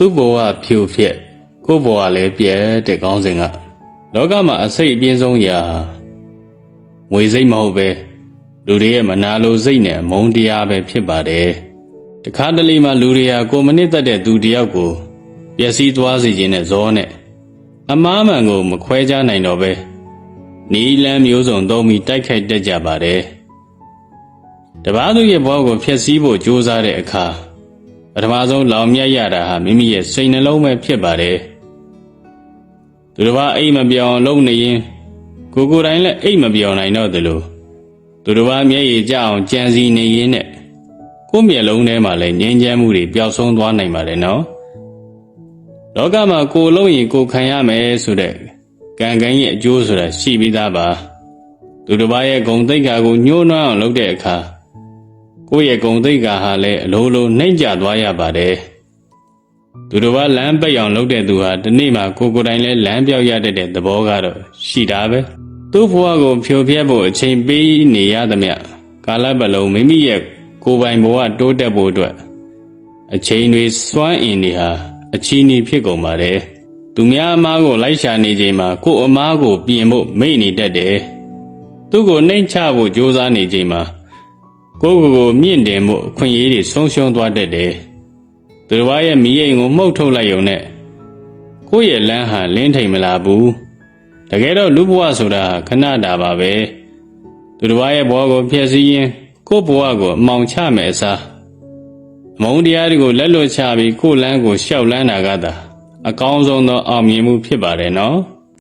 သူ့ဘဝဖြိုဖျက်ကိုယ့်ဘဝလည်းပြည့်တဲ့ကောင်းစဉ်ကလောကမှာအစိတ်အပြင်းဆုံးရာငွေစိတ်မဟုတ်ပဲလူတွေရဲ့မနာလိုစိတ်နဲ့မုန်းတရားပဲဖြစ်ပါတယ်တခါတလေမှလူတွေဟာကိုယ်မနစ်သက်တဲ့သူတယောက်ကိုပျက်စီးသွားစေခြင်းနဲ့ဇောနဲ့အမားမှန်ကိုမခွဲခြားနိုင်တော့ပဲနီလန်းမျိုးစုံသုံးပြီးတိုက်ခိုက်တတ်ကြပါတယ်တပားသူရဲ့ဘဝကိုဖျက်ဆီးဖို့ကြိုးစားတဲ့အခါပထမဆုံးလောင်မြတ်ရတာဟာမိမိရဲ့စိတ်နှလုံးပဲဖြစ်ပါတယ်သူတစ်ပါးအိမ်မပြောင်းလုံးနေရင်ကိုယ်တိုင်လည်းအိမ်မပြောင်းနိုင်တော့သလိုသူတစ်ပါးမျက်ရည်ကျအောင်ကြံစည်နေရင်းနဲ့ကိုယ်မျက်လုံးထဲမှာလည်းငြိမ်းချမ်းမှုတွေပျောက်ဆုံးသွားနိုင်ပါတယ်နော်လောကမှာကိုယ်လုံးရင်ကိုယ်ခံရမယ်ဆိုတဲ့ကံကံရဲ့အကျိုးဆိုတာရှိပြီးသားပါသူတစ်ပါးရဲ့ဂုဏ်သိက္ခာကိုညှိုးနွမ်းအောင်လုပ်တဲ့အခါကိုယ့်ရဲ့ဂုဏ်သိက္ခာဟာလည်းအလိုလိုနှိမ့်ကျသွားရပါတယ်သူတစ်ပါးလမ်းပိတ်အောင်လုပ်တဲ့သူဟာဒီနေ့မှကိုယ်တိုင်လည်းလမ်းပြောက်ရတဲ့သဘောကတော့ရှိတာပဲသူ့ဘဝကိုဖြိုဖျက်ဖို့အချိန်ပေးနေရသမျှကာလပတ်လုံးမိမိရဲ့ကိုယ်ပိုင်ဘဝတိုးတက်ဖို့အတွက်အချိန်တွေစွမ်းအင်တွေဟာအချီးနှီးဖြစ်ကုန်ပါတယ်သူများအမားကိုလိုက်ရှာနေချိန်မှာကိုယ့်အမားကိုပြင်ဖို့မိတ်နေတတ်တယ်သူ့ကိုနှိမ့်ချဖို့ကြိုးစားနေချိန်မှာကိုယ့်ကိုယ်မြင့်တင်မှုအခွင့်အရေးတွေဆုံးရှုံးသွားတတ်တယ်သူတစ်ပါးရဲ့မိအိမ်ကိုမှုတ်ထုတ်လိုက်ရုံနဲ့ကိုယ့်ရဲ့လမ်းဟာလင်းထိန်မလာဘူးတကယ်တော့လူဘဝဆိုတာခဏတာပါပဲသူတစ်ပါးရဲ့ဘဝကိုဖျက်ဆီးရင်ကိုယ့်ဘဝကိုအမှောင်ချမယ်အစားအမုန်းတရားတွေကိုလက်လွတ်ချပြီးကိုယ့်လမ်းကိုရှောက်လန်းတာကသာအကောင်းဆုံးသောအောင်မြင်မှုဖြစ်ပါတယ်နော်